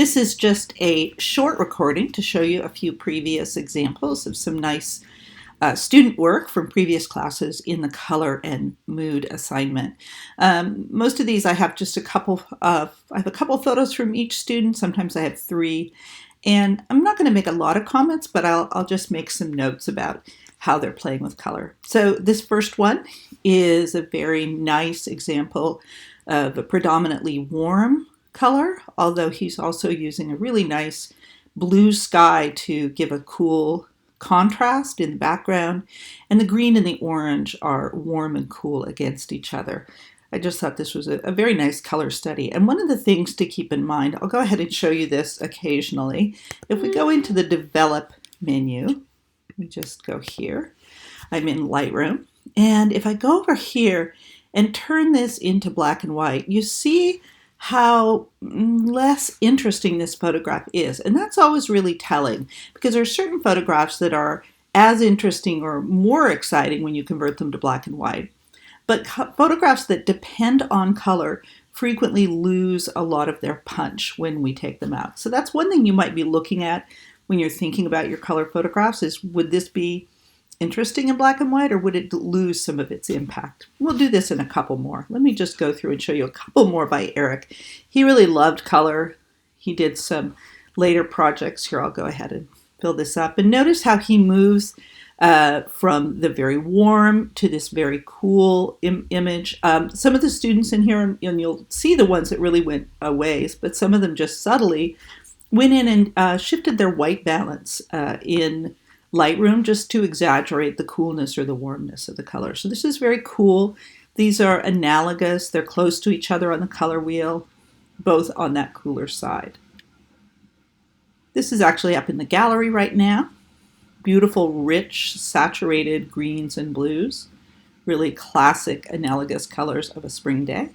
This is just a short recording to show you a few previous examples of some nice student work from previous classes in the color and mood assignment. Most of these I have just a couple of, I have a couple of photos from each student. Sometimes I have three. And I'm not going to make a lot of comments, but I'll just make some notes about how they're playing with color. So this first one is a very nice example of a predominantly warm color, although he's also using a really nice blue sky to give a cool contrast in the background, and the green and the orange are warm and cool against each other. I just thought this was a very nice color study. And one of the things to keep in mind, I'll go ahead and show you this occasionally. If we go into the Develop menu, let me just go here. I'm in Lightroom. And if I go over here and turn this into black and white, you see how less interesting this photograph is. And that's always really telling, because there are certain photographs that are as interesting or more exciting when you convert them to black and white. But photographs that depend on color frequently lose a lot of their punch when we take them out. So that's one thing you might be looking at when you're thinking about your color photographs is, would this be interesting in black and white, or would it lose some of its impact? We'll do this in a couple more. Let me just go through and show you a couple more by Eric. He really loved color. He did some later projects. Here, I'll go ahead and fill this up. And notice how he moves from the very warm to this very cool image. Some of the students in here, and you'll see the ones that really went a ways, but some of them just subtly went in and shifted their white balance in Lightroom just to exaggerate the coolness or the warmness of the color. So this is very cool. These are analogous. They're close to each other on the color wheel, both on that cooler side. This is actually up in the gallery right now. Beautiful, rich, saturated greens and blues. Really classic, analogous colors of a spring day.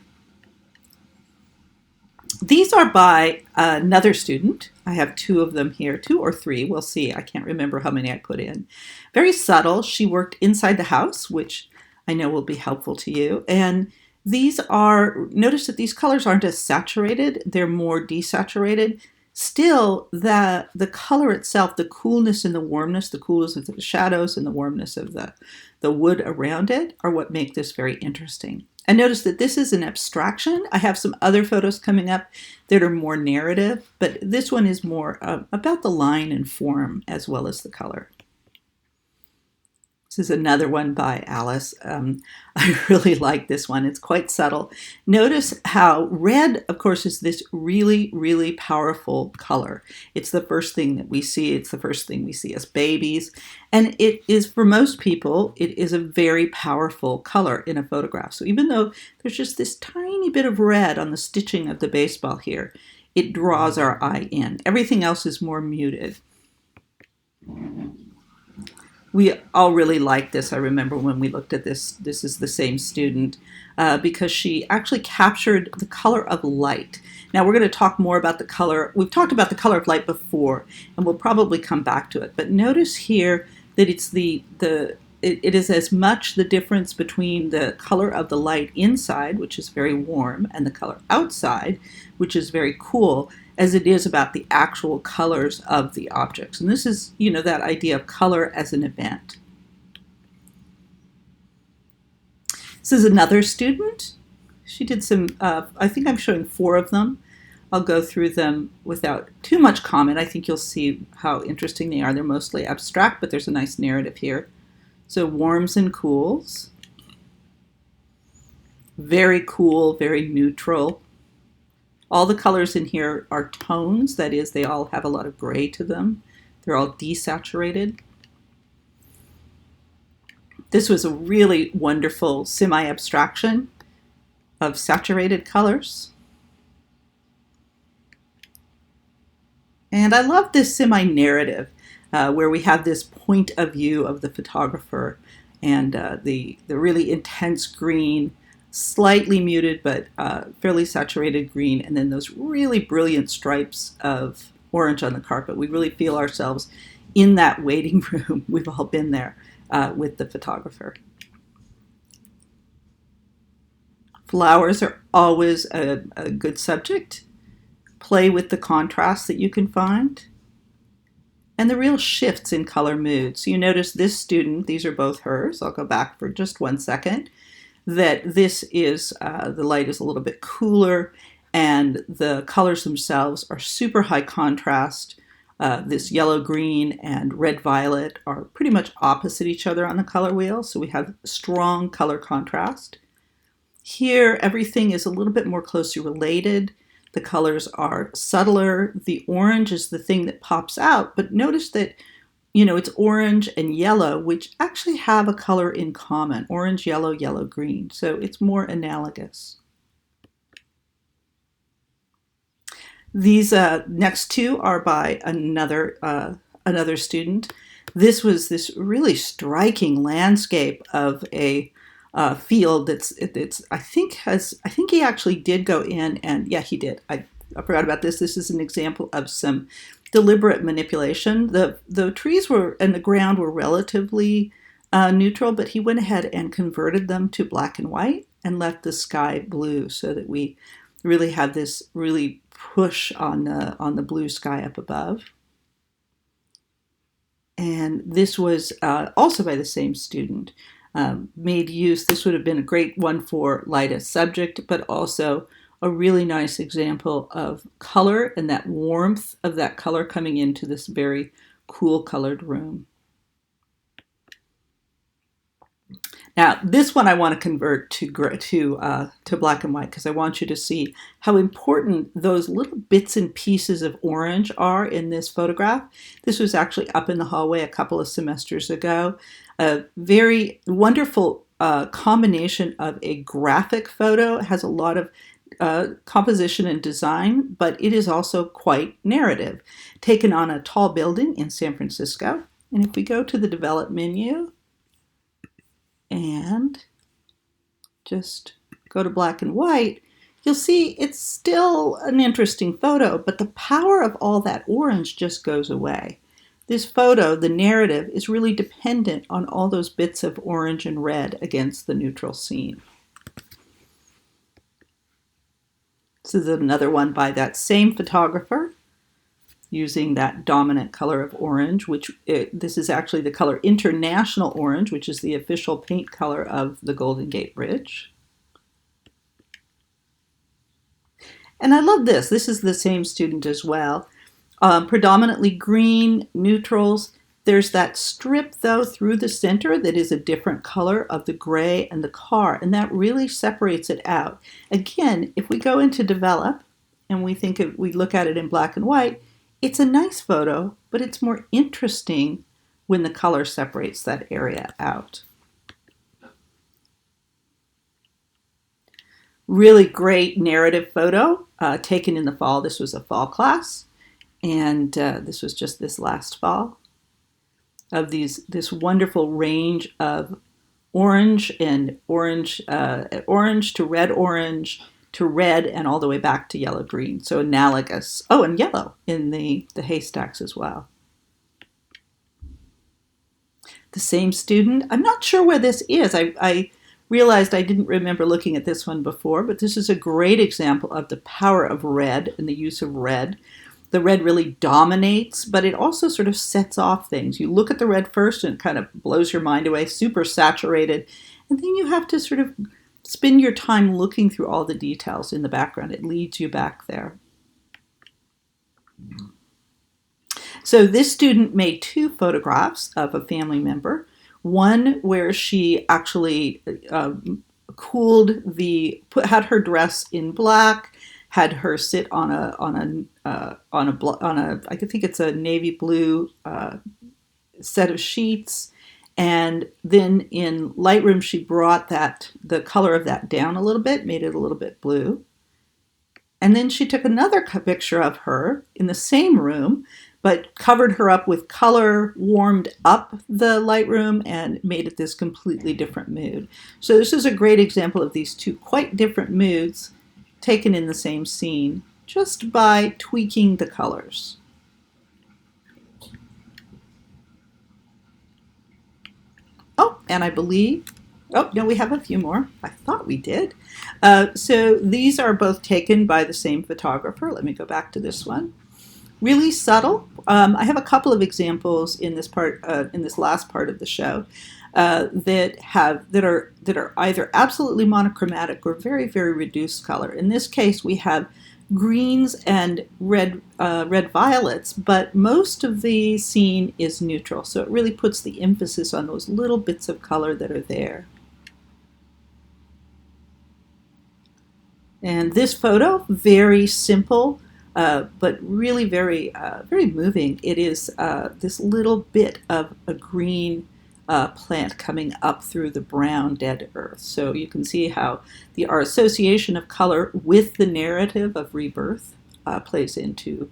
These are by another student. I have two of them here, two or three, we'll see. I can't remember how many I put in. Very subtle. She worked inside the house, which I know will be helpful to you. And these are, notice that these colors aren't as saturated, they're more desaturated. Still, the color itself, the coolness and the warmness, the coolness of the shadows and the warmness of the wood around it are what make this very interesting. And notice that this is an abstraction. I have some other photos coming up that are more narrative, but this one is more about the line and form as well as the color. This is another one by Alice. I really like this one. It's quite subtle. Notice how red, of course, is this really, really powerful color. It's the first thing that we see. It's the first thing we see as babies. And it is, for most people, it is a very powerful color in a photograph. So even though there's just this tiny bit of red on the stitching of the baseball here, it draws our eye in. Everything else is more muted. We all really liked this. I remember when we looked at this, this is the same student, because she actually captured the color of light. Now we're going to talk more about the color. We've talked about the color of light before, and we'll probably come back to it. But notice here that it's it is as much the difference between the color of the light inside, which is very warm, and the color outside, which is very cool, as it is about the actual colors of the objects. And this is, you know, that idea of color as an event. This is another student. She did some, I think I'm showing 4 of them. I'll go through them without too much comment. I think you'll see how interesting they are. They're mostly abstract, but there's a nice narrative here. So warms and cools. Very cool, very neutral. All the colors in here are tones, that is, they all have a lot of gray to them. They're all desaturated. This was a really wonderful semi-abstraction of saturated colors. And I love this semi-narrative where we have this point of view of the photographer and the really intense green, slightly muted but fairly saturated green, and then those really brilliant stripes of orange on the carpet. We really feel ourselves in that waiting room. We've all been there with the photographer. Flowers are always a good subject. play with the contrast that you can find, and the real shifts in color mood. So you notice this student, these are both hers. I'll go back for just 1 second. That this is, the light is a little bit cooler and the colors themselves are super high contrast. This yellow, green, and red, violet are pretty much opposite each other on the color wheel, so we have strong color contrast. Here, everything is a little bit more closely related. The colors are subtler. The orange is the thing that pops out, but notice that it's orange and yellow, which actually have a color in common, orange, yellow, yellow, green. So it's more analogous. These next two are by another student. This was this really striking landscape of a field I think he actually did go in, and yeah, he did. I forgot about this. This is an example of some deliberate manipulation. The trees and the ground were relatively neutral, but he went ahead and converted them to black and white and left the sky blue, so that we really have this really push on the blue sky up above. And this was also by the same student. Made use, this would have been a great one for light as subject, but also a really nice example of color and that warmth of that color coming into this very cool colored room. Now, this one I want to convert to black and white, because I want you to see how important those little bits and pieces of orange are in this photograph. This was actually up in the hallway a couple of semesters ago. A very wonderful combination of a graphic photo. It has a lot of composition and design, but it is also quite narrative. Taken on a tall building in San Francisco. And if we go to the develop menu and just go to black and white, you'll see it's still an interesting photo, but the power of all that orange just goes away. This photo, the narrative, is really dependent on all those bits of orange and red against the neutral scene. This is another one by that same photographer, using that dominant color of orange, this is actually the color International Orange, which is the official paint color of the Golden Gate Bridge. And I love this. This is the same student as well. Predominantly green, neutrals. There's that strip, though, through the center that is a different color of the gray and the car, and that really separates it out. Again, if we go into develop and we look at it in black and white, it's a nice photo, but it's more interesting when the color separates that area out. Really great narrative photo taken in the fall. This was a fall class, and this was just this last fall, of this wonderful range of orange and orange to red and all the way back to yellow green. So analogous. Oh, and yellow in the haystacks as well. The same student. I'm not sure where this is. I realized I didn't remember looking at this one before, but this is a great example of the power of red and the use of red. The red really dominates, but it also sort of sets off things. You look at the red first and it kind of blows your mind away, super saturated, and then you have to sort of spend your time looking through all the details in the background. It leads you back there. So this student made two photographs of a family member. One where she actually had her dress in black, had her sit on a I think it's a navy blue set of sheets. And then in Lightroom, she brought the color of that down a little bit, made it a little bit blue. And then she took another picture of her in the same room, but covered her up with color, warmed up the Lightroom, and made it this completely different mood. So this is a great example of these two quite different moods taken in the same scene, just by tweaking the colors. Oh, and I believe Oh, no, we have a few more. I thought we did. So these are both taken by the same photographer. Let me go back to this one. Really subtle. I have a couple of examples in this part, in this last part of the show, that are either absolutely monochromatic or very very reduced color. In this case, we have greens and red violets, but most of the scene is neutral, so it really puts the emphasis on those little bits of color that are there. And this photo, very simple, but really very moving. It is this little bit of a green plant coming up through the brown dead earth. So you can see how our association of color with the narrative of rebirth plays into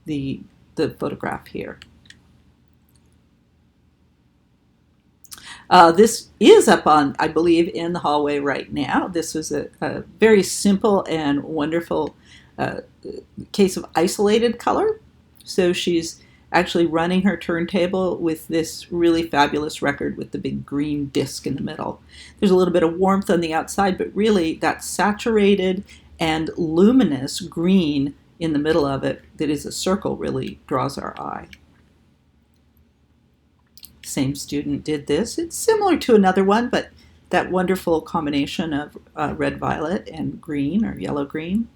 the photograph here. This is up on, I believe, in the hallway right now. This was a very simple and wonderful uh, case of isolated color. So she's actually running her turntable with this really fabulous record with the big green disc in the middle. There's a little bit of warmth on the outside, but really that saturated and luminous green in the middle of it that is a circle really draws our eye. Same student did this. It's similar to another one, but that wonderful combination of red violet and green or yellow green.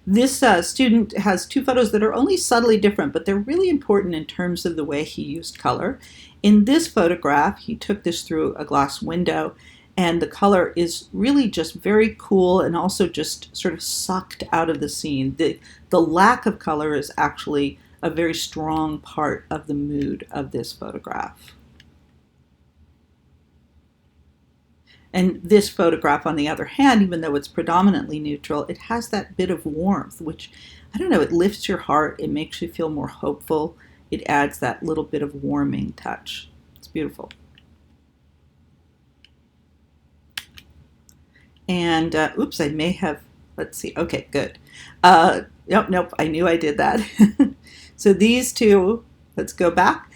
This student has two photos that are only subtly different, but they're really important in terms of the way he used color. In this photograph, he took this through a glass window, and the color is really just very cool and also just sort of sucked out of the scene. The lack of color is actually a very strong part of the mood of this photograph. And this photograph, on the other hand, even though it's predominantly neutral, it has that bit of warmth, which, I don't know, it lifts your heart, it makes you feel more hopeful, it adds that little bit of warming touch. It's beautiful. And, oops, I may have, let's see, okay, good. Nope, I knew I did that. So these two, let's go back.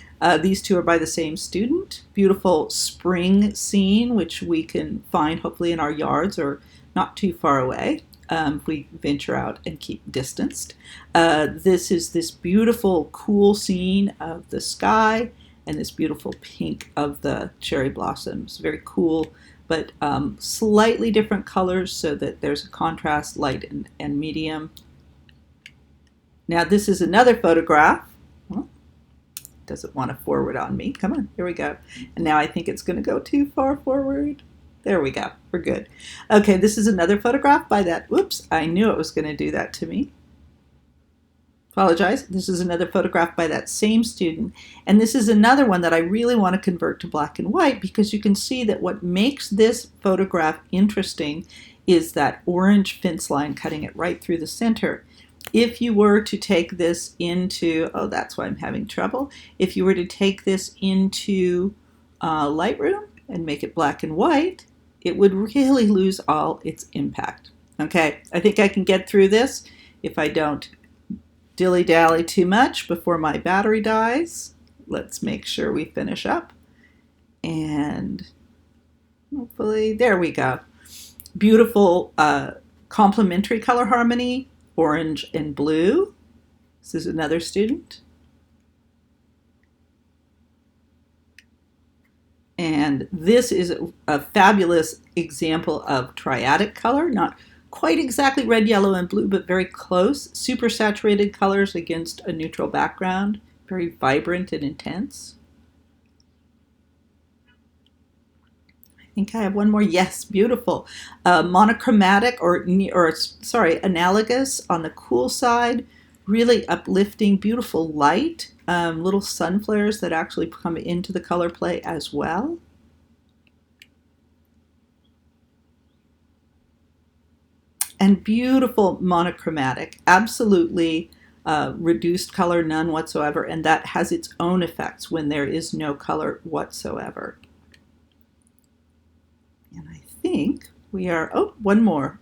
These two are by the same student. Beautiful spring scene, which we can find hopefully in our yards or not too far away if we venture out and keep distanced. This is this beautiful, cool scene of the sky and this beautiful pink of the cherry blossoms. Very cool, but slightly different colors so that there's a contrast, light and medium. Now this is another photograph. Well, doesn't want to forward on me. Come on, here we go. And now I think it's going to go too far forward. There we go. We're good. Okay, this is another photograph by that. Whoops, I knew it was going to do that to me. Apologize. This is another photograph by that same student. And this is another one that I really want to convert to black and white because you can see that what makes this photograph interesting is that orange fence line cutting it right through the center. If you were to take this into, oh, that's why I'm having trouble. If you were to take this into Lightroom and make it black and white, it would really lose all its impact. Okay, I think I can get through this if I don't dilly-dally too much before my battery dies. Let's make sure we finish up. And hopefully, there we go. Beautiful complementary color harmony. Orange and blue. This is another student. And this is a fabulous example of triadic color, not quite exactly red, yellow, and blue, but very close. Super saturated colors against a neutral background, very vibrant and intense. I think I have one more. Yes, beautiful. Monochromatic analogous on the cool side, really uplifting, beautiful light, little sun flares that actually come into the color play as well. And beautiful monochromatic, absolutely reduced color, none whatsoever, and that has its own effects when there is no color whatsoever. And I think we are, oh, one more.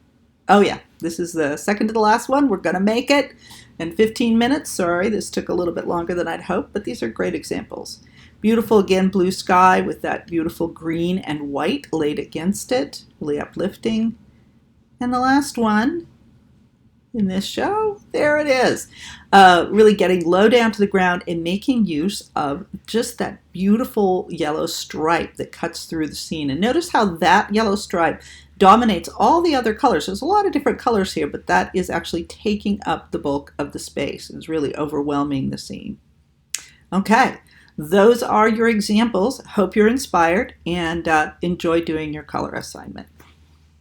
Oh yeah, this is the second to the last one. We're gonna make it in 15 minutes. Sorry, this took a little bit longer than I'd hoped, but these are great examples. Beautiful, again, blue sky with that beautiful green and white laid against it, really uplifting. And the last one in this show, there it is. Really getting low down to the ground and making use of just that beautiful yellow stripe that cuts through the scene. And notice how that yellow stripe dominates all the other colors. There's a lot of different colors here, but that is actually taking up the bulk of the space. It's really overwhelming the scene. Okay, those are your examples. Hope you're inspired and enjoy doing your color assignment.